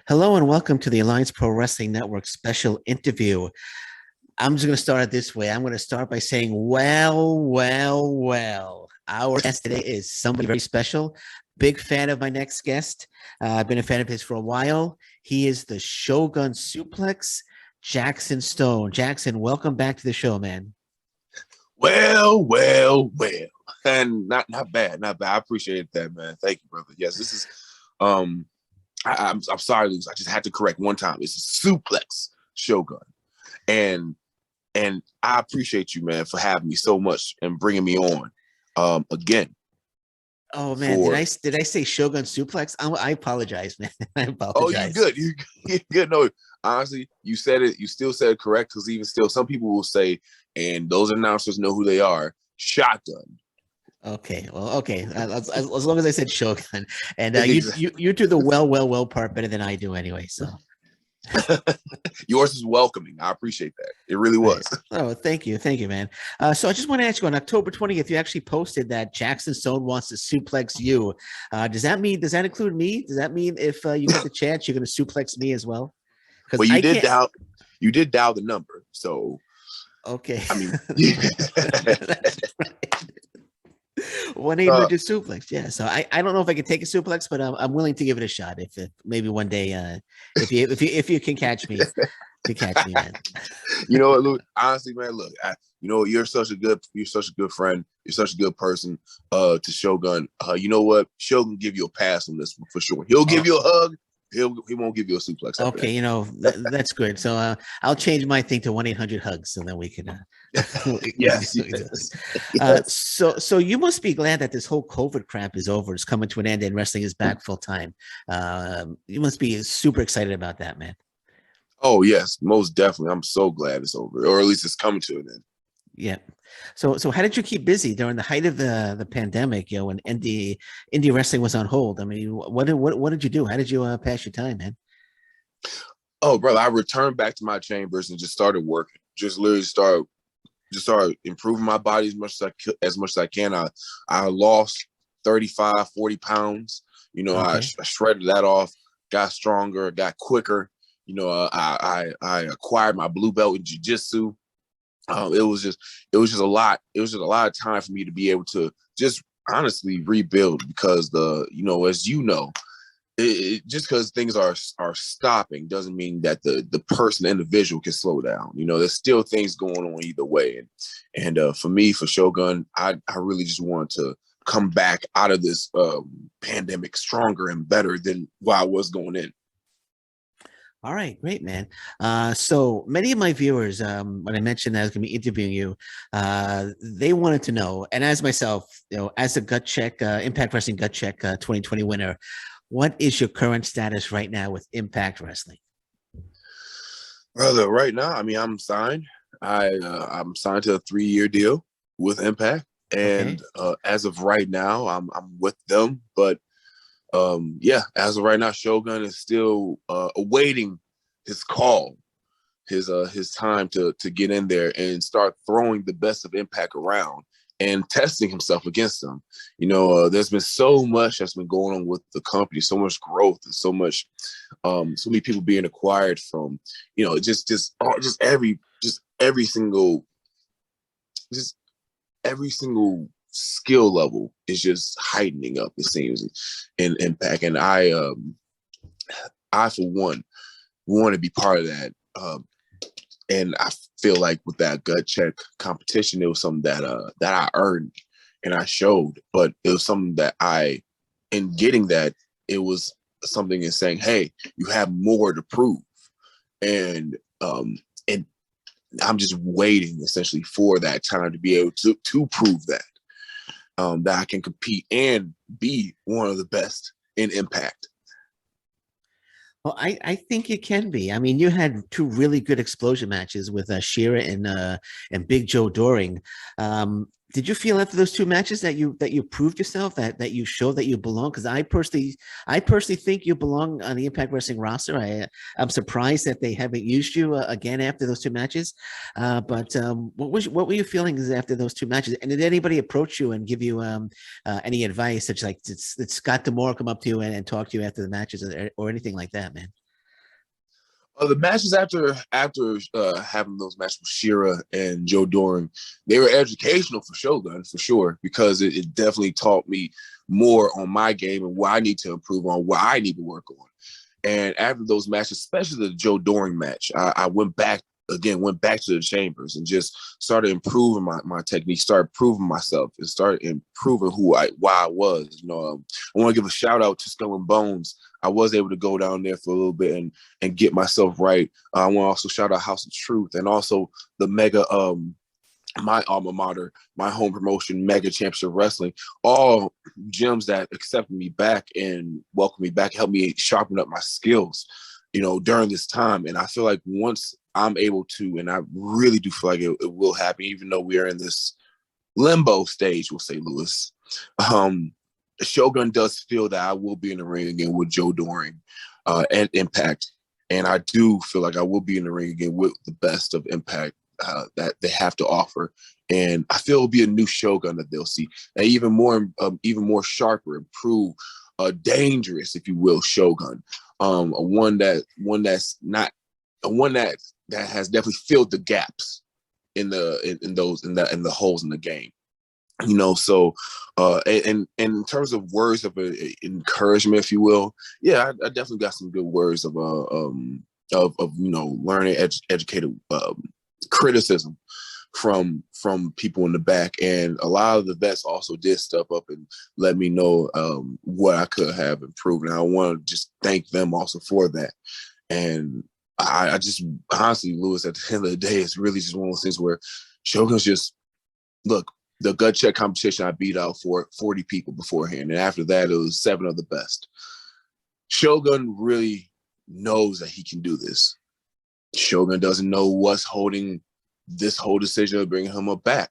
Hello and welcome to the Alliance Pro Wrestling Network special interview. I'm just going to start it this way. I'm going to start by saying, well. Our guest today is somebody very special. Big fan of my next guest. I've been a fan of his for a while. He is the Shogun Suplex, Jackson Stone. Jackson, welcome back to the show, man. Well, and not bad. I appreciate that, man. Thank you, brother. Yes, this is um I'm sorry, Luz. I just had to correct one time. It's a Suplex Shogun, and I appreciate you, man, for having me so much and bringing me on again. Oh man, did I say Shogun Suplex? I apologize, man. I Oh, you apologize. good? You good? No, honestly, you said it. You still said it correct, because even still, some people will say, and those announcers know who they are. Shotgun. Okay, well, okay. As long as I said Shogun, and you do the well part better than I do anyway. So Yours is welcoming. I appreciate that. It really was. oh, thank you, man. So I just want to ask you, on October 20th, you actually posted that Jackson Stone wants to suplex you. Does that include me? Does that mean if you get the chance, you're going to suplex me as well? Because Well, I can't. you did dial the number, so Okay. I mean, 1-800 suplex. Yeah. So I don't know if I can take a suplex, but I'm willing to give it a shot. If maybe one day, if you can catch me, man. you know what, Luke? Honestly, man, look, you're such a good friend. You're such a good person. To Shogun, you know what? Shogun give you a pass on this one for sure. He'll give you a hug. He won't give you a suplex. Okay, that's good. So I'll change my thing to 1-800-HUGS, and then we can. Yes. So you must be glad that this whole COVID crap is over. It's coming to an end, and wrestling is back full time. You must be super excited about that, man. Oh yes, most definitely. I'm so glad it's over, or at least it's coming to an end. Yeah. So how did you keep busy during the height of the pandemic? When indie wrestling was on hold. I mean, what did you do? How did you pass your time, man? Oh, brother, I returned back to my chambers and just started working. Just literally started improving my body as much as I can. I lost 35, 40 pounds. I shredded that off, got stronger, got quicker. I acquired my blue belt in jiu-jitsu. It was just a lot. It was just a lot of time for me to be able to just honestly rebuild, because as just because things are stopping doesn't mean that the person, the individual, can slow down. There's still things going on either way. And for me, for Shogun, I really just wanted to come back out of this pandemic stronger and better than while I was going in. All right, great, man. So many of my viewers, when I mentioned that I was going to be interviewing you, they wanted to know, and as myself, as a gut check, Impact Wrestling gut check 2020 winner, what is your current status right now with Impact Wrestling? Brother, right now, I mean, I'm signed. I'm signed to a 3-year deal with Impact, and as of right now, I'm with them. But as of right now, Shogun is still awaiting his call, his time to get in there and start throwing the best of Impact around and testing himself against them. There's been so much that's been going on with the company, so much growth, and so many people being acquired from, every single skill level is just heightening up, it seems, in Impact. And I for one want to be part of that. And I feel like with that gut check competition, it was something that I earned and I showed. But it was something that in getting that, it was something in saying, hey, you have more to prove. And I'm just waiting essentially for that time to be able to prove that. That I can compete and be one of the best in Impact. Well, I think it can be. I mean, you had two really good explosion matches with Shira and Big Joe Doring. Did you feel after those two matches that you proved yourself, that you showed that you belong? Because I personally think you belong on the Impact Wrestling roster. I'm surprised that they haven't used you again after those two matches. But what were you feeling after those two matches? And did anybody approach you and give you any advice, such like did Scott D'Amore come up to you and talk to you after the matches or anything like that, man? The matches after having those matches with Shira and Joe Doring, they were educational for Shogun for sure, because it definitely taught me more on my game and what I need to improve on, what I need to work on. And after those matches, especially the Joe Doring match, I went back to the chambers and just started improving my technique, started proving myself, and started improving why I was. I want to give a shout out to Skull and Bones. I was able to go down there for a little bit and get myself right. I want to also shout out House of Truth, and also the Mega, my alma mater, my home promotion, Mega Championship Wrestling, all gyms that accepted me back and welcomed me back, helped me sharpen up my skills, during this time. And I feel like once I'm able to, and I really do feel like it will happen, even though we are in this limbo stage, we'll say, Lewis. Shogun does feel that I will be in the ring again with Joe Doring and Impact. And I do feel like I will be in the ring again with the best of Impact that they have to offer. And I feel it'll be a new Shogun that they'll see. And even more sharper, improved, dangerous, if you will, Shogun. One that has definitely filled the gaps in the holes in the game. So and in terms of words of encouragement, if you will, yeah, I definitely got some good words of learning, educated criticism from people in the back. And a lot of the vets also did step up and let me know what I could have improved, and I want to just thank them also for that. And I just honestly, Lewis, at the end of the day, it's really just one of those things where Shogun's just, look, the gut check competition, I beat out 40 people beforehand. And after that, it was 7 of the best. Shogun really knows that he can do this. Shogun doesn't know what's holding this whole decision of bringing him up back.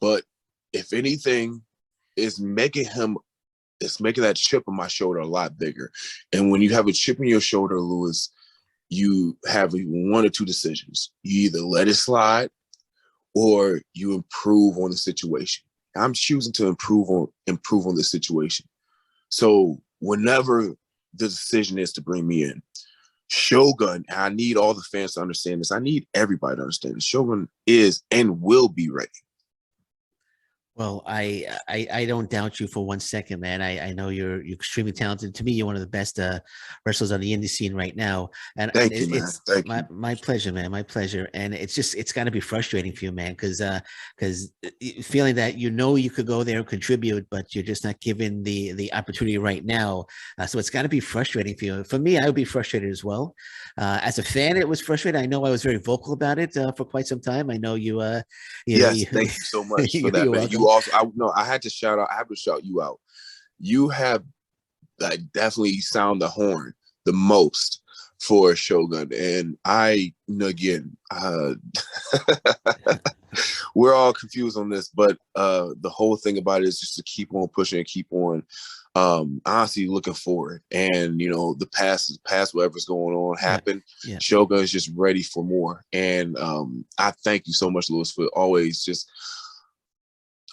But if anything, it's making that chip on my shoulder a lot bigger. And when you have a chip on your shoulder, Lewis, you have one or two decisions. You either let it slide or you improve on the situation. I'm choosing to improve on the situation. So whenever the decision is to bring me in, Shogun, and I need all the fans to understand this. I need everybody to understand this. Shogun is and will be ready. Well, I don't doubt you for one second, man. I know you're extremely talented. To me, you're one of the best wrestlers on the indie scene right now. And Thank you, man. Thank you. My pleasure, man. My pleasure. And it's got to be frustrating for you, man, because feeling that you could go there and contribute, but you're just not given the opportunity right now. So it's got to be frustrating for you. For me, I would be frustrated as well. As a fan, it was frustrating. I know I was very vocal about it for quite some time. I know you. Yes, thank you so much for that, man. You also, I have to shout you out. You have definitely sound the horn the most for Shogun, and again, we're all confused on this, but the whole thing about it is just to keep on pushing and keep on honestly looking forward. And the past, whatever's going on happened. Yeah. Shogun is just ready for more. And I thank you so much, Lewis, for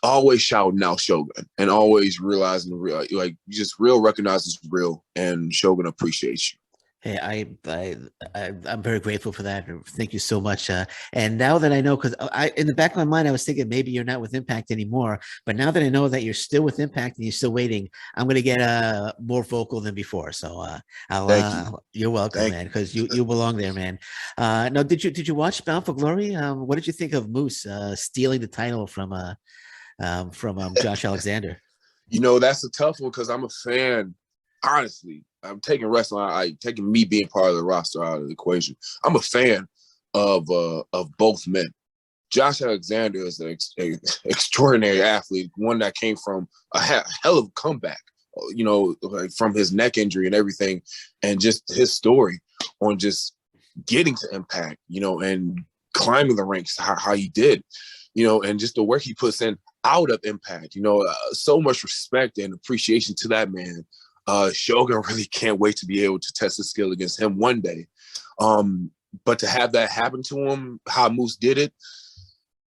always shouting out Shogun and always realizing you just recognize it's real, and Shogun appreciates you. Hey, I'm very grateful for that. Thank you so much. And now that I know, because in the back of my mind, I was thinking maybe you're not with Impact anymore. But now that I know that you're still with Impact and you're still waiting, I'm going to get more vocal than before. So you're welcome, man, because you belong there, man. Now, did you watch Bound for Glory? What did you think of Moose stealing the title from Josh Alexander? That's a tough one because I'm a fan. Honestly, I'm taking wrestling. Taking me being part of the roster out of the equation. I'm a fan of both men. Josh Alexander is an extraordinary athlete, one that came from a hell of a comeback, from his neck injury and everything, and just his story on just getting to Impact, and climbing the ranks, how he did, and just the work he puts in out of Impact, so much respect and appreciation to that man. Shogun really can't wait to be able to test his skill against him one day. But to have that happen to him, how Moose did it,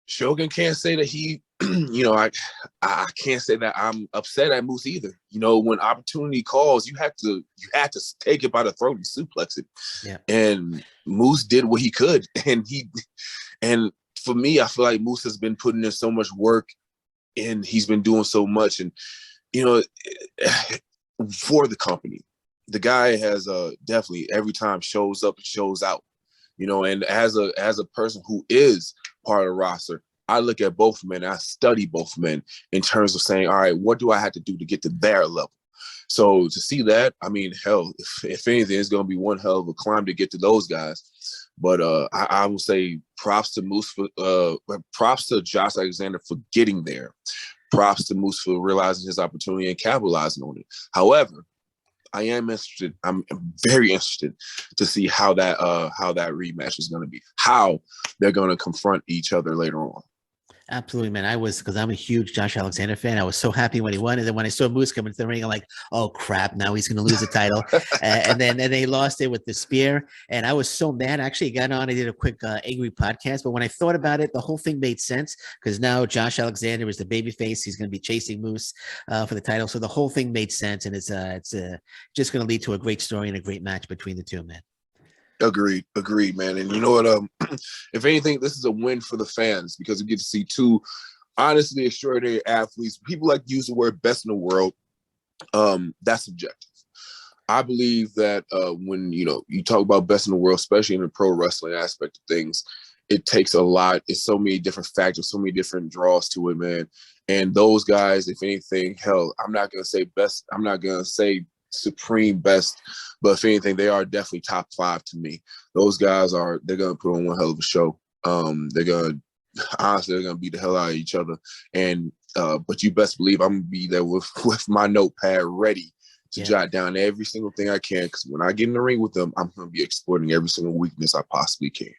Shogun can't say that he I can't say that I'm upset at Moose either. When opportunity calls, you had to take it by the throat and suplex it. Yeah. And Moose did what he could, and for me, I feel like Moose has been putting in so much work, and he's been doing so much, and for the company, the guy has definitely every time shows up and shows out. And as a person who is part of the roster, I look at both men, I study both men in terms of saying, all right, what do I have to do to get to their level? So to see that, I mean, hell, if anything, it's going to be one hell of a climb to get to those guys. But I will say props to Moose props to Josh Alexander for getting there. Props to Moose for realizing his opportunity and capitalizing on it. However, I am interested. I'm very interested to see how that rematch is going to be, how they're going to confront each other later on. Absolutely, man. Because I'm a huge Josh Alexander fan. I was so happy when he won. And then when I saw Moose come into the ring, I'm like, oh, crap, now he's going to lose the title. and then they lost it with the spear. And I was so mad. I actually got on. I did a quick angry podcast. But when I thought about it, the whole thing made sense because now Josh Alexander is the babyface. He's going to be chasing Moose for the title. So the whole thing made sense. And it's just going to lead to a great story and a great match between the two, man. Agreed, man. And you know what? If anything, this is a win for the fans because we get to see two honestly extraordinary athletes. People like to use the word best in the world. That's subjective. I believe that when you talk about best in the world, especially in the pro wrestling aspect of things, it takes a lot. It's so many different factors, so many different draws to it, man. And those guys, if anything, hell, I'm not gonna say best. I'm not gonna say supreme best, but if anything, they are definitely top 5 to me. Those guys they're gonna put on one hell of a show. They're gonna beat the hell out of each other, and but you best believe I'm gonna be there with my notepad ready to jot down every single thing I can, because when I get in the ring with them, I'm gonna be exploiting every single weakness I possibly can.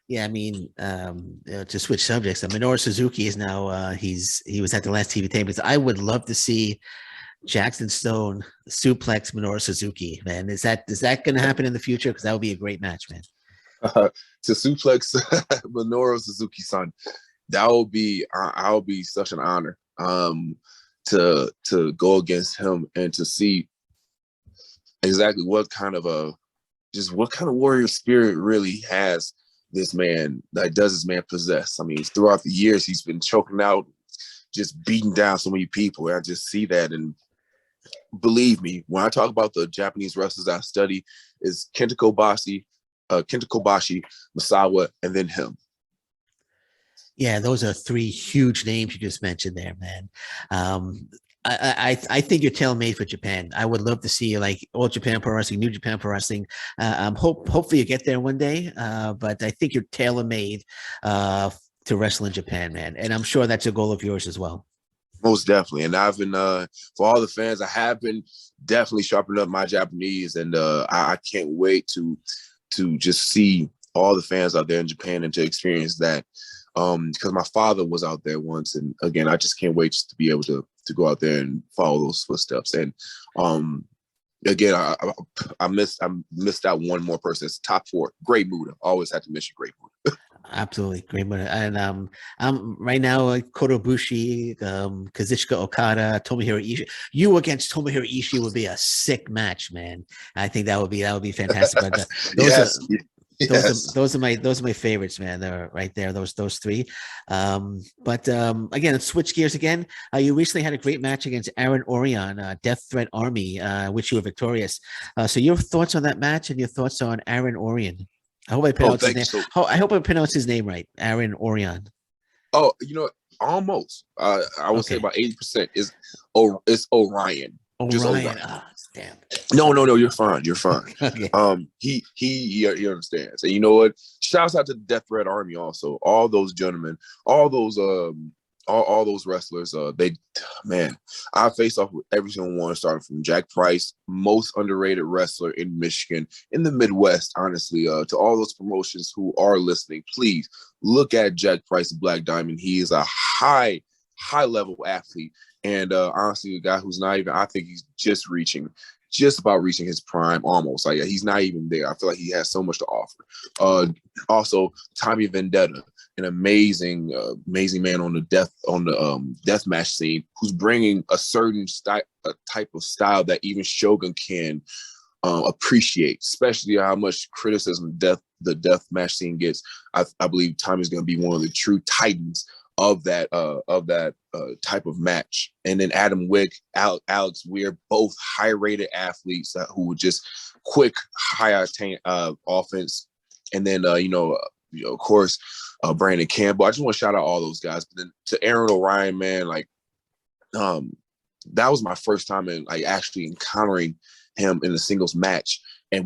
Yeah, I mean, to switch subjects, Minoru Suzuki is now he was at the last TV tapings. I would love to see Jackson Stone suplex Minoru Suzuki, man. Is that going to happen in the future? Because that would be a great match, man. To suplex Minoru Suzuki-san, that would be such an honor. To go against him and to see exactly what kind of warrior spirit really has this man possess. I mean, throughout the years he's been choking out, just beating down so many people. And I just see that, and believe me, when I talk about the Japanese wrestlers I study, is Kenta Kobashi, Misawa, and then him. Yeah, those are 3 huge names you just mentioned there, man. I think you're tailor-made for Japan. I would love to see like All Japan Pro Wrestling, New Japan Pro Wrestling. Hopefully you get there one day, but I think you're tailor-made to wrestle in Japan, man. And I'm sure that's a goal of yours as well. Most definitely. And I've been, for all the fans, I have been definitely sharpening up my Japanese, and I can't wait to just see all the fans out there in Japan and to experience that. Because my father was out there once, and again, I just can't wait just to be able to go out there and follow those footsteps. And again, I missed out one more person. It's top 4. Great Muda. Always have to mention Great Muda. Absolutely, great Muda. And I'm right now Kota Ibushi, Kazuchika Okada, Tomohiro Ishii. You against Tomohiro Ishii would be a sick match, man. I think that would be fantastic. But those are my favorites, man. They're right there. Those 3. But again, let's switch gears again. You recently had a great match against Aaron Orion, Death Threat Army, which you were victorious. So your thoughts on that match and your thoughts on Aaron Orion? I hope I pronounced his name. I hope I pronounced his name right. Aaron Orion. Oh, almost. I would say about 80% is it's Orion. Just Orion. Damn. No, you're fine. You're fine. Okay. He understands. And you know what? Shouts out to the Death Threat Army also. All those gentlemen, all those wrestlers, I face off with every single one, starting from Jack Price, most underrated wrestler in Michigan, in the Midwest, honestly. To all those promotions who are listening, please look at Jack Price, Black Diamond. He is a high level athlete. And honestly, a guy who's not even, I think he's just about reaching his prime almost. Like he's not even there. I feel like he has so much to offer. Also, Tommy Vendetta, an amazing man on the death match scene, who's bringing a certain type of style that even Shogun can appreciate, especially how much criticism the death match scene gets. I believe Tommy's going to be one of the true titans of that type of match. And then Adam Wick, Alex Weir, both high rated athletes who were just quick, high octane offense. And then of course, Brandon Campbell. I just want to shout out all those guys. But then to Aaron O'Ryan, man, like that was my first time in like actually encountering him in a singles match. And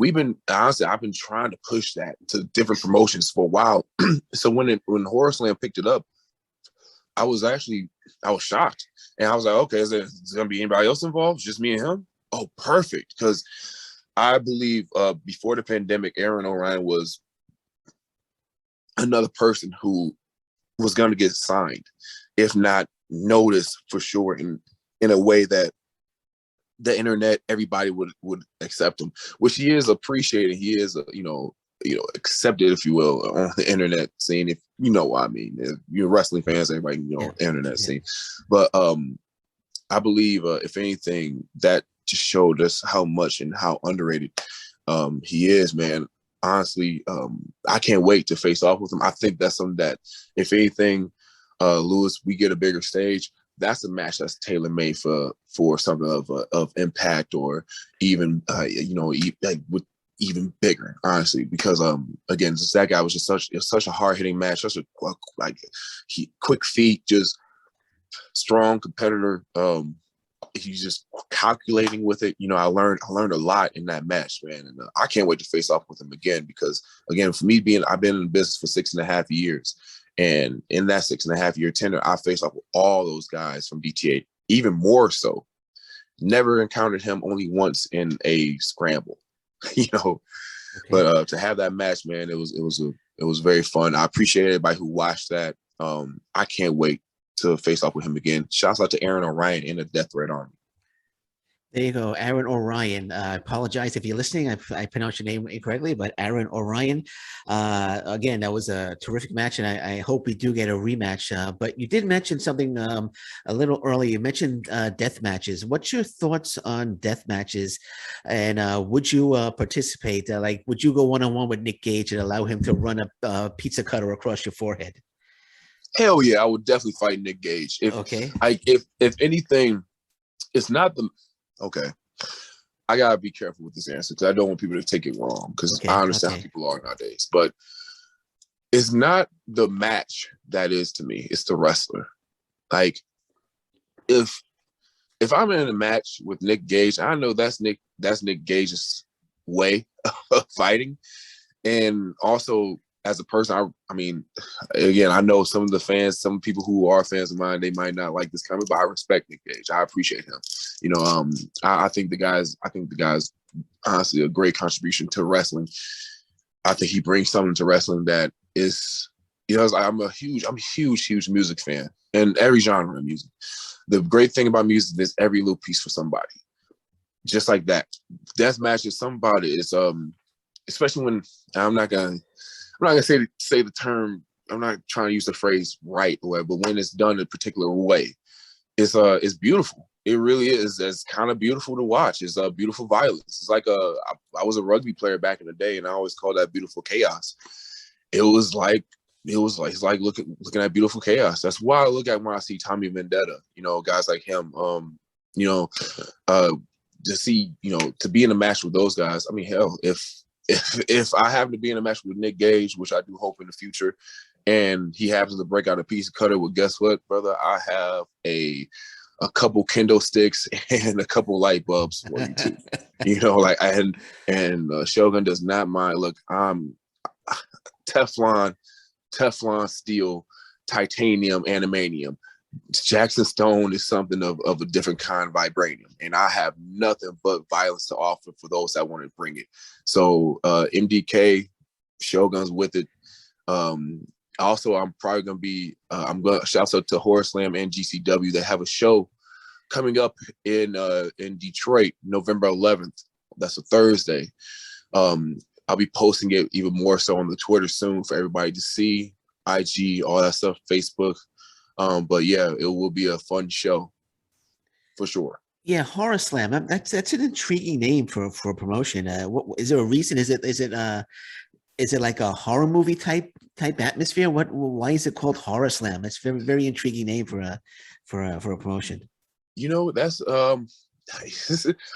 I've been trying to push that to different promotions for a while. So when Horror Slam picked it up, I was shocked. And I was like, okay, is there going to be anybody else involved? Just me and him? Oh, perfect. Because I believe before the pandemic, Aaron O'Ryan was another person who was going to get signed, if not noticed for sure, in a way that the internet, everybody would accept him, which he is appreciated. He is, accepted, if you will, on the internet scene. If you know what I mean, if you're wrestling fans, everybody on the internet scene. But I believe, if anything, that just showed us how much and how underrated he is, man. Honestly, I can't wait to face off with him. I think that's something that, if anything, Lewis, we get a bigger stage. That's a match that's tailor made for something of impact, or even with even bigger, honestly. Because again, just that guy was just such a hard hitting match, such a quick feet, just strong competitor. He's just calculating with it. I learned a lot in that match, man, and I can't wait to face off with him again. Because again, for me, I've been in the business for 6.5 years. And in that 6.5 year tenure, I faced off with all those guys from DTA, even more so. Never encountered him, only once in a scramble, Okay. But to have that match, man, it was very fun. I appreciate everybody who watched that. I can't wait to face off with him again. Shouts out to Aaron O'Ryan in the Death Threat Army. There you go, Aaron O'Ryan. I apologize if you're listening. I pronounced your name incorrectly, but Aaron O'Ryan. Again, that was a terrific match, and I hope we do get a rematch. But you did mention something a little earlier. You mentioned death matches. What's your thoughts on death matches? And would you participate? Would you go one-on-one with Nick Gage and allow him to run a pizza cutter across your forehead? Hell yeah, I would definitely fight Nick Gage. If anything, it's not the... Okay, I gotta be careful with this answer because I don't want people to take it wrong, because I understand how people are nowadays. But it's not the match that is to me; it's the wrestler. Like, if I'm in a match with Nick Gage, I know that's Nick Gage's way of fighting, and also as a person, I mean, again, I know some of the fans, some people who are fans of mine, they might not like this comment, but I respect Nick Gage. I appreciate him. I think the guy's honestly a great contribution to wrestling. I think he brings something to wrestling that is, I'm a huge music fan, and every genre of music. The great thing about music is every little piece for somebody. Just like that. Death matches, somebody is, especially when I'm not gonna say the term. I'm not trying to use the phrase right way, but when it's done a particular way, it's beautiful. It really is. It's kind of beautiful to watch. It's beautiful violence. It's like I was a rugby player back in the day, and I always called that beautiful chaos. It's like looking at beautiful chaos. That's why I look at when I see Tommy Vendetta. Guys like him. To see, to be in a match with those guys. I mean, hell, if I happen to be in a match with Nick Gage, which I do hope in the future, and he happens to break out a piece of cutter, well, guess what, brother? I have a couple kendo sticks and a couple light bulbs for you too. Shogun does not mind. Look, I'm Teflon, steel, titanium, animanium. Jackson Stone is something of a different kind, vibranium, and I have nothing but violence to offer for those that want to bring it. So MDK, Shogun's with it. Also, I'm probably gonna be. I'm gonna shout out to Horror Slam and GCW. They have a show coming up in Detroit, November 11th. That's a Thursday. I'll be posting it even more so on the Twitter soon for everybody to see. IG, all that stuff, Facebook. But yeah, it will be a fun show for sure. Yeah, Horror Slam. That's an intriguing name for a promotion. What is there a reason? Is it like a horror movie type atmosphere? Why is it called Horror Slam? It's very intriguing name for a promotion. That's I'm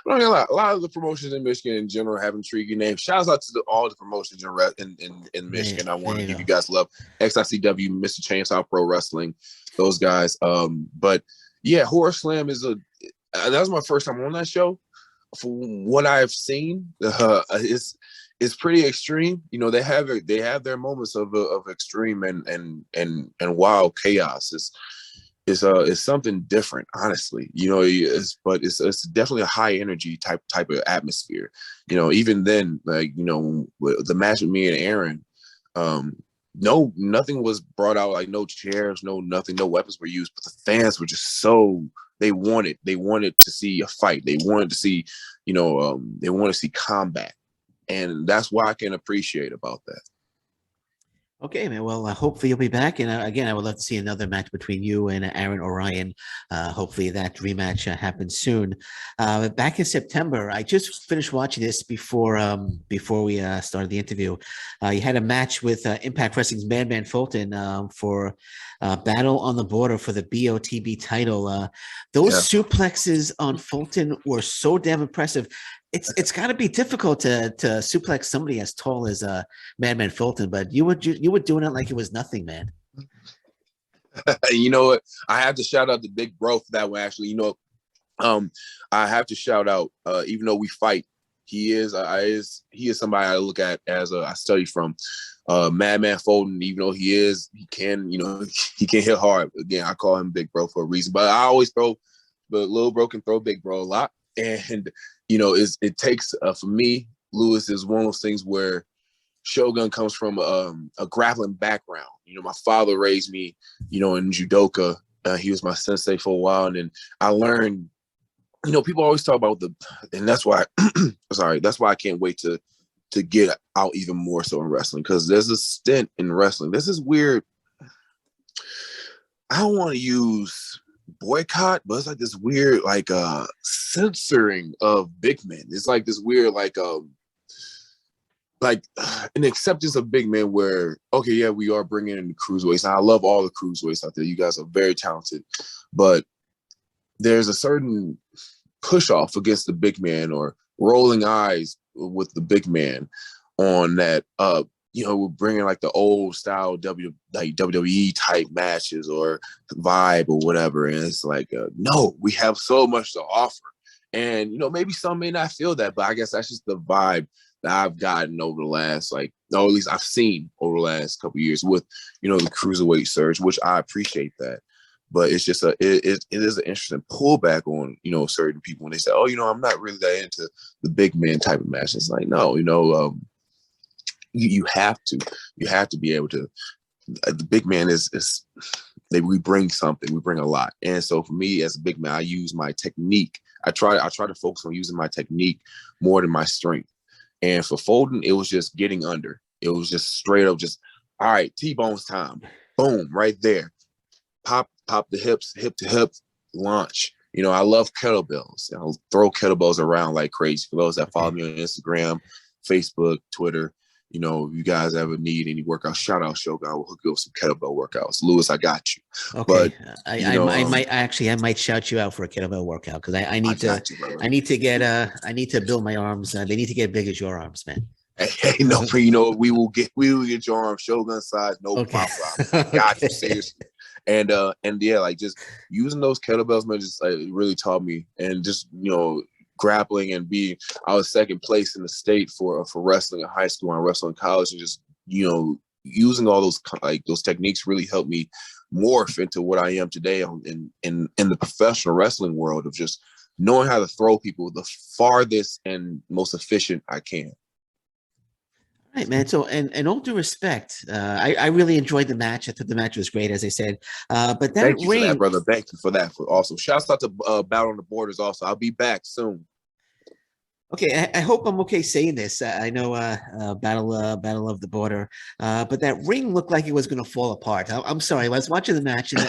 not gonna lie, a lot of the promotions in Michigan in general have intriguing names. Shouts out to all the promotions in Michigan. I want to give you guys love. XICW, Mr. Chainsaw Pro Wrestling, those guys. But yeah, Horror Slam that was my first time on that show. For what I've seen, it's pretty extreme. They have their moments of extreme and wild chaos. It's something different, honestly. But it's definitely a high energy type of atmosphere. Even then, like the match with me and Aaron, nothing was brought out, like no chairs, no nothing, no weapons were used. But the fans were just so they wanted to see a fight. They wanted to see, they want to see combat, and that's what I can appreciate about that. Okay, man. Well, hopefully you'll be back. And again, I would love to see another match between you and Aaron Orion. Hopefully that rematch happens soon. Back in September, I just finished watching this before we started the interview. You had a match with Impact Wrestling's Madman Fulton for Battle on the Border for the BOTB title. Those suplexes on Fulton were so damn impressive. It's got to be difficult to suplex somebody as tall as Madman Fulton, but you were doing it like it was nothing, man. You know what? I have to shout out the big bro for that one. Actually, I have to shout out. Even though we fight, he is somebody I look at as I study from. Madman Fulton, even though he can hit hard. Again, I call him Big Bro for a reason. But I always throw, but Little Bro can throw Big Bro a lot, and it takes for me. Lewis is one of those things where Shogun comes from a grappling background. My father raised me, in judoka. He was my sensei for a while, and then I learned. People always talk about and that's why. Sorry, that's why I can't wait to get out even more so in wrestling, because there's a stint in wrestling. This is weird. I don't want to use boycott, but it's like this weird censoring of big men. It's like this weird an acceptance of big men where, okay, yeah, we are bringing in the cruiserweights. And I love all the cruiserweights out there. You guys are very talented, but there's a certain push off against the big man or rolling eyes with the big man on that. We're bringing like the old style WWE type matches or vibe or whatever. And it's like, no, we have so much to offer. And, maybe some may not feel that, but I guess that's just the vibe that I've gotten over the last, or at least I've seen over the last couple of years with, the cruiserweight surge, which I appreciate that. But it's just it is an interesting pullback on, certain people when they say, oh, I'm not really that into the big man type of match. It's like, no, you have to be able to. The big man we bring something, we bring a lot. And so for me as a big man, I use my technique. I try to focus on using my technique more than my strength. And for Fulton, it was just getting under. It was just straight up, just all right, T-bones time, boom, right there. Pop the hips, hip to hip, launch. I love kettlebells. I'll throw kettlebells around like crazy. For those that follow me on Instagram, Facebook, Twitter, if you guys ever need any workouts, shout out Shogun. We'll hook you up with some kettlebell workouts. Lewis, I got you. Okay. But I might shout you out for a kettlebell workout because I need to build my arms. They need to get big as your arms, man. Hey, no, we will get your arm Shogun size, no problem. Got you, seriously. And yeah, just using those kettlebells, man, just really taught me, and just grappling and I was second place in the state for wrestling in high school and wrestling in college, and just using all those techniques really helped me morph into what I am today in the professional wrestling world of just knowing how to throw people the farthest and most efficient I can. All right, man. So, and all due respect, I really enjoyed the match. I thought the match was great, as I said. But that thank you for that, brother. Thank you for that. Also, shouts out to Battle on the Borders. Also, I'll be back soon. Okay, I hope I'm okay saying this. I know Battle of the Border, but that ring looked like it was going to fall apart. I'm sorry. I was watching the match, and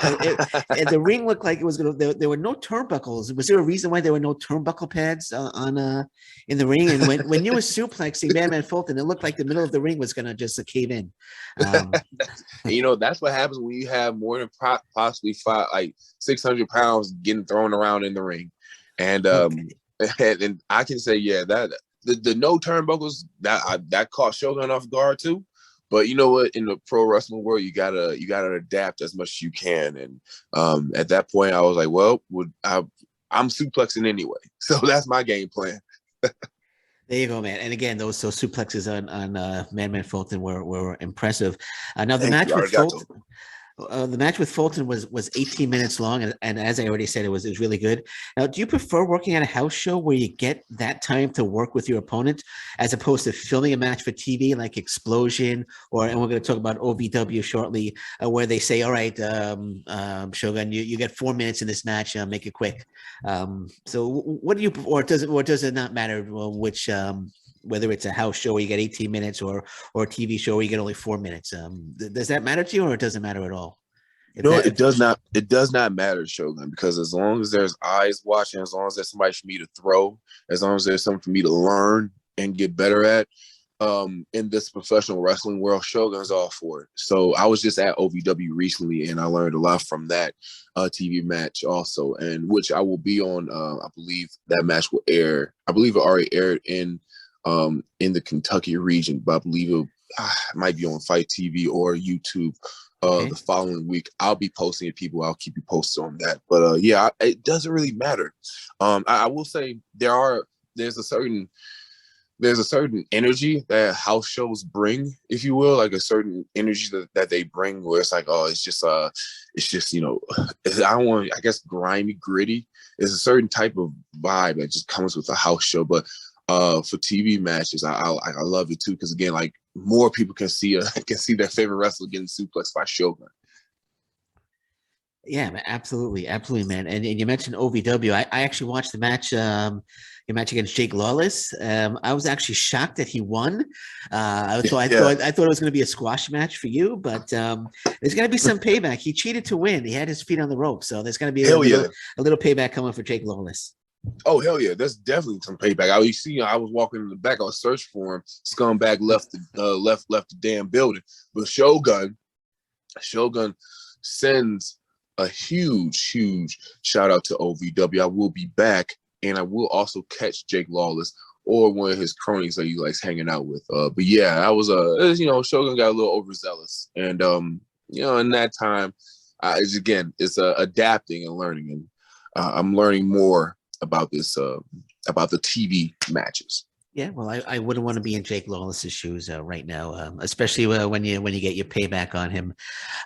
the ring looked like it was going to. There were no turnbuckles. Was there a reason why there were no turnbuckle pads on in the ring? And when you were suplexing Madman Fulton, it looked like the middle of the ring was going to just cave in. You know, that's what happens when you have more than possibly 600 pounds getting thrown around in the ring, and Okay. and I can say, yeah, that the no turnbuckles that caught Shogun off guard too. But you know what? In the pro wrestling world, you gotta adapt as much as you can. And at that point, I was like, well, I'm suplexing anyway, so that's my game plan. There you go, man. And again, those suplexes on Madman Fulton were impressive. Now the Thank you. match I with already got to. Fulton. The match with Fulton was 18 minutes long, and as I already said, it was really good. Now, do you prefer working at a house show where you get that time to work with your opponent, as opposed to filming a match for TV like Explosion, and we're going to talk about OVW shortly, where they say, "All right, Shogun, you get 4 minutes in this match, make it quick." So, what do you, or does it not matter which? Whether it's a house show where you get 18 minutes or a TV show where you get only 4 minutes. Does that matter to you, or it doesn't matter at all? If No, that, it if, does not. It does not matter, Shogun, because as long as there's eyes watching, as long as there's somebody for me to throw, as long as there's something for me to learn and get better at, in this professional wrestling world, Shogun's all for it. So I was just at OVW recently, and I learned a lot from that TV match also, and which I will be on. I believe that match will air. I believe it already aired in the Kentucky region, but I believe it might be on Fight TV or YouTube. okay. The following week, I'll be posting it. People, I'll keep you posted on that. But yeah, it doesn't really matter. I will say there's a certain energy that house shows bring, if you will, like a certain energy that they bring, where it's like, oh, it's just I don't want, I guess, grimy, gritty. It's a certain type of vibe that just comes with a house show. But for TV matches, I love it too, because again, like, more people can see their favorite wrestler getting suplexed by Shogun. Yeah, man, absolutely, man. And you mentioned OVW. I actually watched the match. Your match against Jake Lawless. I was actually shocked that he won. So I Yeah. thought it was going to be a squash match for you, but there's going to be some payback. He cheated to win. He had his feet on the rope, so there's going to be a little payback coming for Jake Lawless. Oh, hell yeah, there's definitely some payback. I was walking in the back, I was searching for him. Scumbag left the damn building. But Shogun sends a huge shout out to OVW. I will be back, and I will also catch Jake Lawless or one of his cronies that he likes hanging out with. But yeah, I was Shogun got a little overzealous, and in that time, it's adapting and learning, and I'm learning more about this about the TV matches. Yeah, well, I wouldn't want to be in Jake Lawless's shoes right now, especially when you get your payback on him.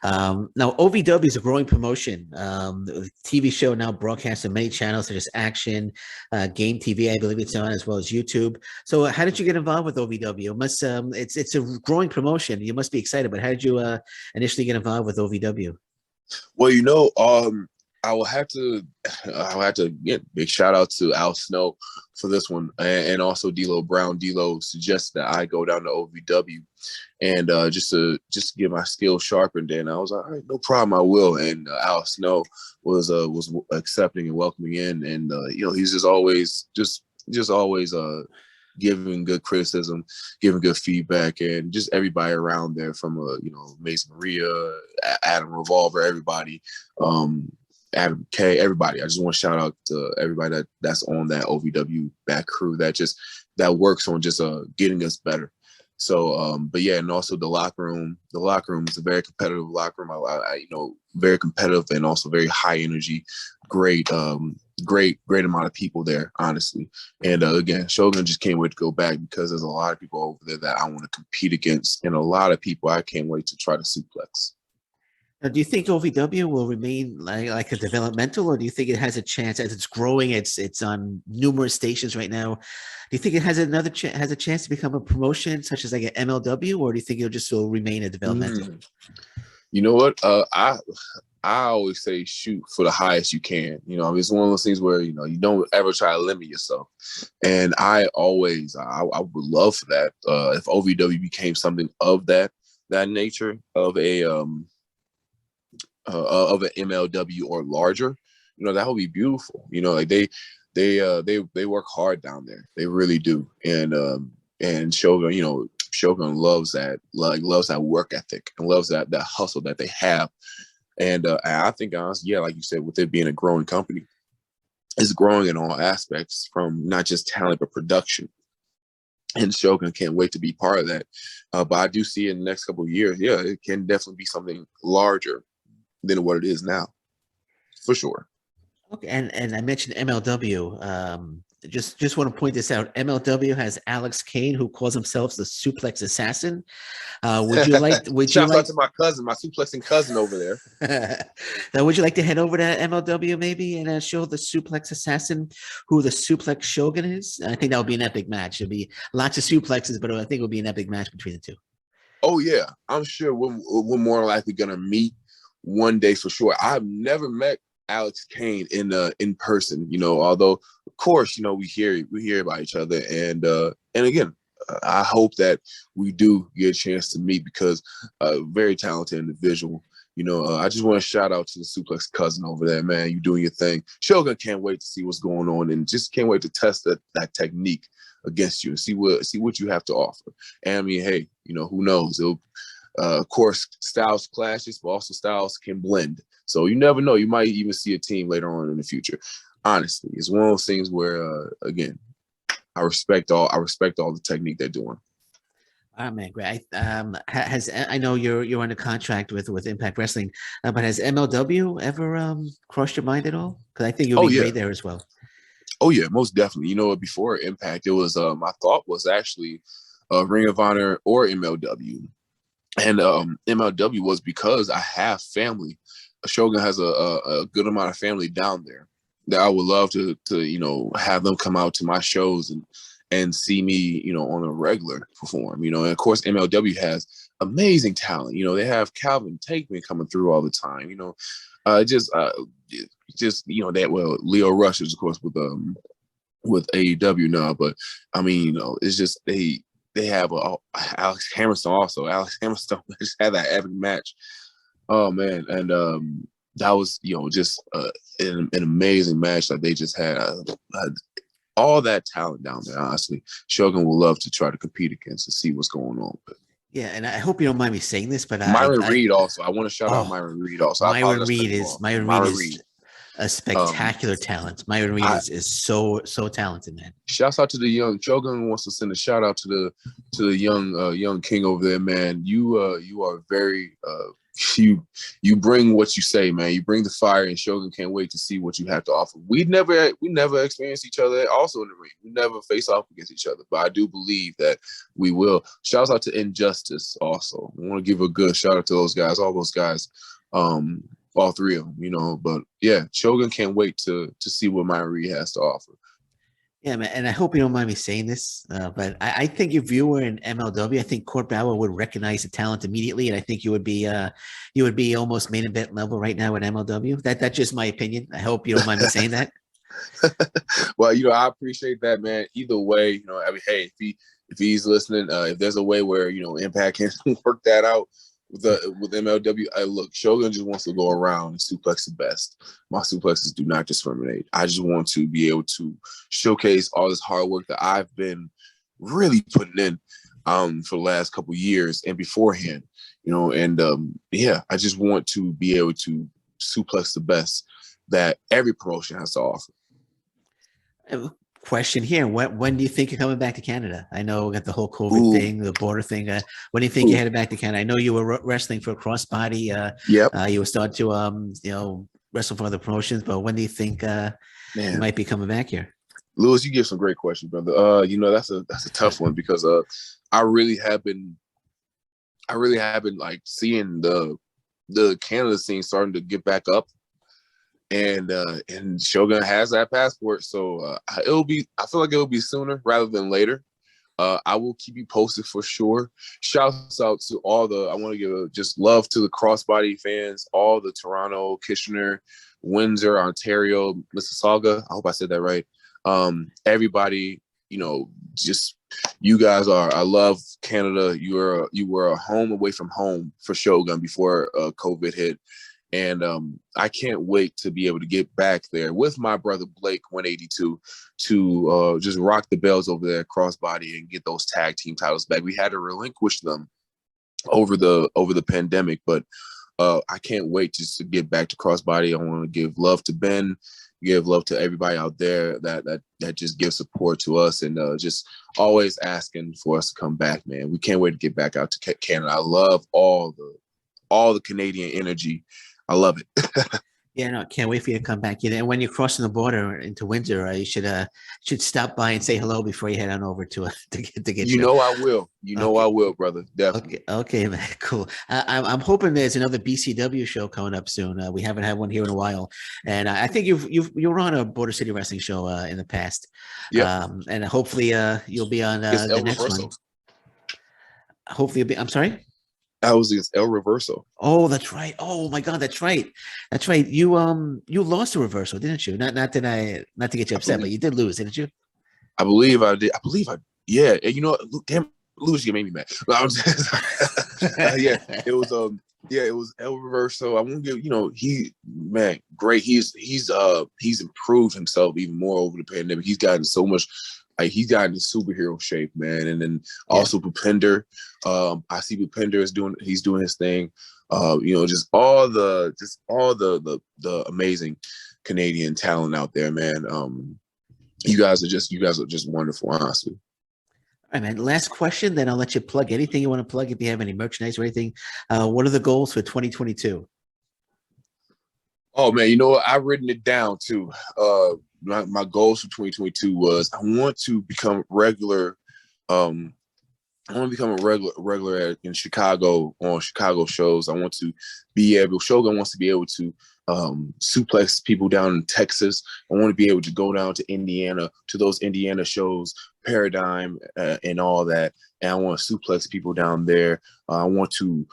Now, OVW is a growing promotion. The TV show now broadcasts on many channels such as Action, Game TV, I believe it's on, as well as YouTube. So, how did you get involved with OVW? It's a growing promotion. You must be excited, but how did you initially get involved with OVW? Well, I will have to get big shout out to Al Snow for this one, and also D'Lo Brown. D'Lo suggested that I go down to OVW, and just to get my skills sharpened. And I was like, all right, no problem, I will. And Al Snow was accepting and welcoming in, and he's just always giving good criticism, giving good feedback, and just everybody around there, from Mason Maria, Adam Revolver, everybody. Adam K, everybody. I just want to shout out to everybody that's on that OVW back crew that works on just getting us better. So, but yeah, and also the locker room. The locker room is a very competitive locker room. I very competitive, and also very high energy. Great amount of people there, honestly. And again, Shogun just can't wait to go back, because there's a lot of people over there that I want to compete against, and a lot of people I can't wait to try to suplex. Now, do you think OVW will remain like a developmental, or do you think it has a chance, as it's growing? It's on numerous stations right now. Do you think it has has a chance to become a promotion, such as like an MLW, or do you think it'll remain a developmental? You know what? I always say shoot for the highest you can. You know, I mean, it's one of those things where, you know, you don't ever try to limit yourself. And I would love for that. If OVW became something of that nature of an MLW or larger, you know, that would be beautiful. You know, like they work hard down there. They really do. And Shogun, you know, Shogun loves that, loves that work ethic and loves that hustle that they have. And I think, honestly, yeah, like you said, with it being a growing company, it's growing in all aspects, from not just talent but production. And Shogun can't wait to be part of that. But I do see in the next couple of years, yeah, it can definitely be something larger than what it is now, for sure. Okay, and I mentioned MLW. Just want to point this out. MLW has Alex Kane, who calls himself the Suplex Assassin. Would you like? Shouts out to my cousin, my suplexing cousin over there. Now, would you like to head over to MLW maybe and show the Suplex Assassin who the Suplex Shogun is? I think that would be an epic match. It'd be lots of suplexes, but I think it would be an epic match between the two. Oh yeah, I'm sure we're more likely gonna meet one day for sure. I've never met Alex Kane in person, you know, although of course, you know, we hear about each other, and again, I hope that we do get a chance to meet, because a very talented individual. You know, I just want to shout out to the Suplex cousin over there, man. You doing your thing. Shogun can't wait to see what's going on, and just can't wait to test that technique against you and see what you have to offer. And I mean, hey, you know, who knows? It'll, of course, styles clashes, but also styles can blend. So you never know. You might even see a team later on in the future. Honestly, it's one of those things where, again, I respect all the technique they're doing. All right, man, great. I know you're under contract with Impact Wrestling, but has MLW ever crossed your mind at all? Because I think you'll be great there as well. Oh yeah, most definitely. You know, before Impact, it was my thought was actually Ring of Honor or MLW, and MLW was because I have family. Shogun has a good amount of family down there that I would love to you know, have them come out to my shows and see me, you know, on a regular perform, you know. And of course MLW has amazing talent. You know, they have Calvin Takeman coming through all the time, you know. Just you know, that, well, Leo Rush is of course with AEW now, but I mean, you know, it's just they have Alex Hammerstone also. Alex Hammerstone just had that epic match. Oh man, and that was, you know, just an amazing match that they just had. All that talent down there, honestly. Shogun will love to try to compete against and see what's going on. But yeah, and I hope you don't mind me saying this, but Myron Reed also. I want to shout out Myron Reed also. Myron Reed is a spectacular talent. Myron Reed is so talented, man. Shouts out to the young Shogun wants to send a shout out to the young king over there, man. You are very you bring what you say, man. You bring the fire, and Shogun can't wait to see what you have to offer. We never experienced each other also in the ring. We never face off against each other, but I do believe that we will. Shouts out to Injustice also. I want to give a good shout out to those guys, all those guys, all three of them, you know. But yeah, Shogun can't wait to see what Myron Reed has to offer. Yeah, man, and I hope you don't mind me saying this, but I think if you were in MLW, I think Court Bauer would recognize the talent immediately, and I think you would be almost main event level right now at MLW. That's just my opinion. I hope you don't mind me saying that. Well, you know, I appreciate that, man. Either way, you know, I mean, hey, if he's listening, if there's a way where, you know, Impact can work that out with MLW, look, Shogun just wants to go around and suplex the best. My suplexes do not discriminate. I just want to be able to showcase all this hard work that I've been really putting in for the last couple of years and beforehand, you know. And yeah, I just want to be able to suplex the best that every promotion has to offer. Question here: when do you think you're coming back to Canada? I know we got the whole COVID thing, the border thing. When do you think you're headed back to Canada? I know you were wrestling for Crossbody. Yep. You were starting to you know, wrestle for other promotions. But when do you think you might be coming back here? Lewis, you give some great questions, brother. You know, that's a tough one, because I really have been like seeing the Canada scene starting to get back up. And Shogun has that passport, so I feel like it'll be sooner rather than later. I will keep you posted for sure. Shouts out to I want to give just love to the crossbody fans, all the Toronto, Kitchener, Windsor, Ontario, Mississauga. I hope I said that right. Everybody, just you guys I love Canada. You were a home away from home for Shogun before COVID hit. And I can't wait to be able to get back there with my brother Blake 182 to just rock the bells over there at crossbody and get those tag team titles back. We had to relinquish them over the pandemic, but I can't wait just to get back to crossbody. I want to give love to Ben, give love to everybody out there that just gives support to us and just always asking for us to come back, man. We can't wait to get back out to Canada. I love all the Canadian energy. I love it. Yeah, no, can't wait for you to come back. And when you're crossing the border into Windsor, you should stop by and say hello before you head on over to get. You know I will. I will, brother. Definitely. Okay, man. Cool. I'm hoping there's another BCW show coming up soon. We haven't had one here in a while, and I think you were on a Border City Wrestling show in the past. Yeah. And hopefully you'll be on the next one. Hopefully you'll be. I'm sorry. I was against El Reverso. Oh, that's right. Oh my God, that's right. That's right. You lost to Reverso, didn't you? Not to get you upset, but you did lose, didn't you? I believe I did. Yeah. And damn, lose, you made me mad. Yeah, it was it was El Reverso. I won't give great. He's improved himself even more over the pandemic. He's gotten so much. He's gotten in superhero shape, man. And then also Bhupinder. I see Bhupinder he's doing his thing. Just all the amazing Canadian talent out there, man. You guys are just wonderful, honestly. All right, man. Last question, then I'll let you plug anything you want to plug if you have any merchandise or anything. What are the goals for 2022? Oh man, I've written it down too. My goals for 2022 was I want to become regular. I want to become a regular in Chicago on Chicago shows. I want to be able. Shogun wants to be able to suplex people down in Texas. I want to be able to go down to Indiana to those Indiana shows, Paradigm and all that. And I want to suplex people down there. I want to.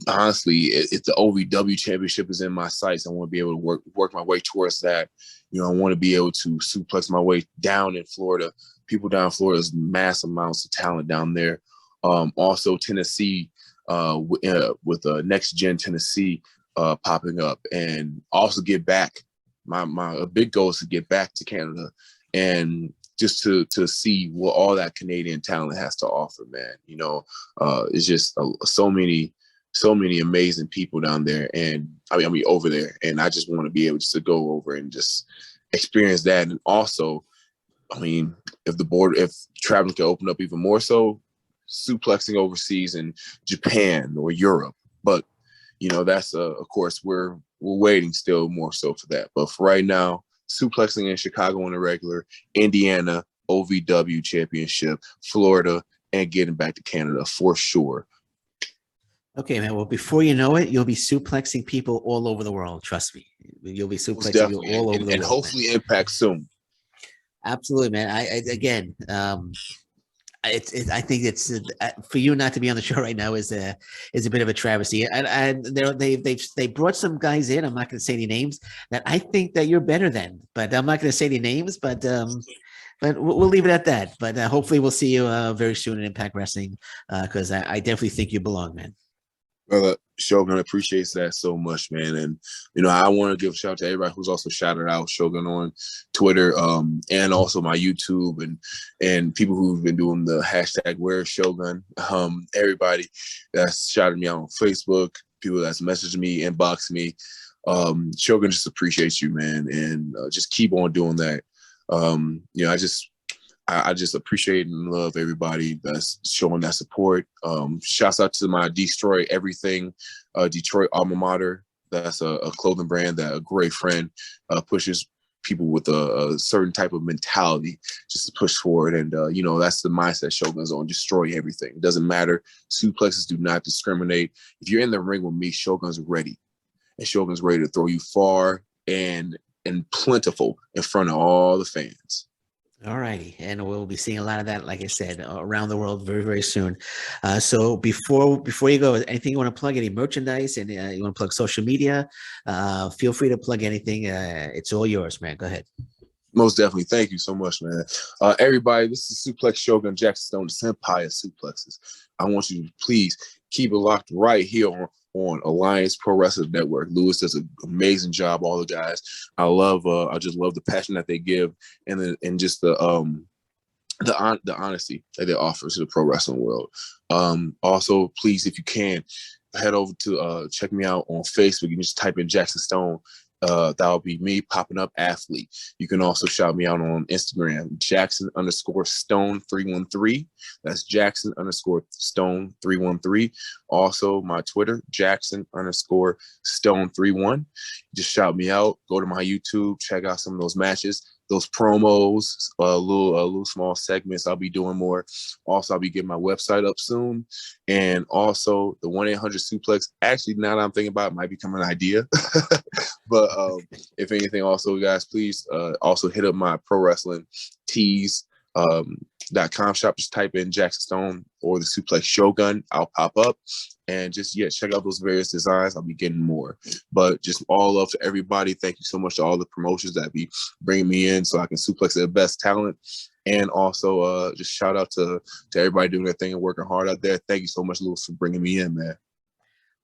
Honestly, if the OVW championship is in my sights, I want to be able to work my way towards that. I want to be able to suplex my way down in Florida. People down in Florida, there's mass amounts of talent down there. Also Tennessee, with Next Gen Tennessee popping up, and also get back. My big goal is to get back to Canada and just to see what all that Canadian talent has to offer, man. It's just so many amazing people down there, and I mean over there, and I just want to be able to go over and just experience that. And also, if traveling can open up even more, so suplexing overseas in Japan or Europe. But that's of course we're waiting still more so for that. But for right now, suplexing in Chicago on a regular, Indiana OVW championship, Florida, and getting back to Canada for sure. Okay, man. Well, before you know it, you'll be suplexing people all over the world. Trust me. You'll be suplexing people all over the world. And hopefully Impact soon. Absolutely, man. I think it's for you not to be on the show right now is a bit of a travesty. And they brought some guys in. I'm not going to say any names that I think that you're better than, but I'm not going to say any names. But we'll leave it at that. But hopefully we'll see you very soon in Impact Wrestling because I definitely think you belong, man. Brother Shogun appreciates that so much, man. And I want to give a shout out to everybody who's also shouted out Shogun on Twitter, and also my YouTube and people who've been doing the hashtag Where's Shogun. Everybody that's shouted me out on Facebook, people that's messaged me, inboxed me. Shogun just appreciates you, man, and just keep on doing that. I just appreciate and love everybody that's showing that support. Shouts out to my Destroy Everything, Detroit alma mater. That's a clothing brand that a great friend pushes people with a certain type of mentality just to push forward. And, that's the mindset Shogun's on, destroy everything. It doesn't matter. Suplexes do not discriminate. If you're in the ring with me, Shogun's ready. And Shogun's ready to throw you far and plentiful in front of all the fans. All righty, and we'll be seeing a lot of that, like I said, around the world very, very soon. So before you go, anything you want to plug? Any merchandise? And you want to plug social media? Feel free to plug anything. It's all yours, man. Go ahead. Most definitely. Thank you so much, man. Everybody, this is Suplex Shogun, Jackson Stone, the Empire Suplexes. I want you to please keep it locked right here on Alliance Pro Wrestling Network. Lewis does an amazing job. All the guys, I just love the passion that they give, and just the honesty that they offer to the pro wrestling world. Also, please, if you can, head over to check me out on Facebook. You can just type in Jackson Stone. That'll be me popping up athlete. You can also shout me out on Instagram, Jackson_Stone313. That's Jackson_Stone313. Also my Twitter, Jackson_Stone31. Just shout me out. Go to my YouTube, check out some of those matches, those promos, little small segments. I'll be doing more. Also, I'll be getting my website up soon. And also the 1-800-SUPLEX. Actually, now that I'm thinking about it, might become an idea. But if anything, also, guys, please also hit up my pro wrestling tees.com shop. Just type in Jackson Stone or the Suplex Shogun. I'll pop up. And just, check out those various designs. I'll be getting more. But just all love to everybody. Thank you so much to all the promotions that be bringing me in so I can suplex their best talent. And also just shout out to everybody doing their thing and working hard out there. Thank you so much, Lewis, for bringing me in, man.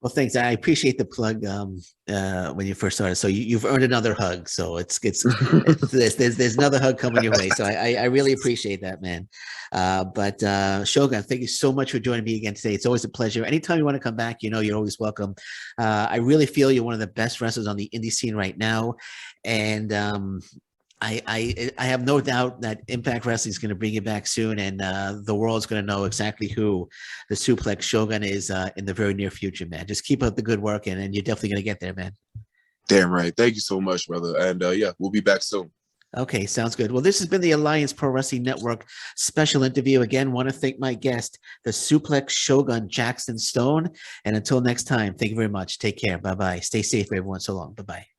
Well, thanks. I appreciate the plug when you first started. So you've earned another hug. So there's another hug coming your way. So I really appreciate that, man. But Shogun, thank you so much for joining me again today. It's always a pleasure. Anytime you want to come back, you're always welcome. I really feel you're one of the best wrestlers on the indie scene right now, and I have no doubt that Impact Wrestling is going to bring you back soon, and the world's going to know exactly who the Suplex Shogun is in the very near future, man. Just keep up the good work, and you're definitely going to get there, man. Damn right. Thank you so much, brother. And we'll be back soon. Okay, sounds good. Well, this has been the Alliance Pro Wrestling Network special interview. Again, want to thank my guest, the Suplex Shogun, Jackson Stone. And until next time, thank you very much. Take care. Bye-bye. Stay safe, everyone. So long. Bye-bye.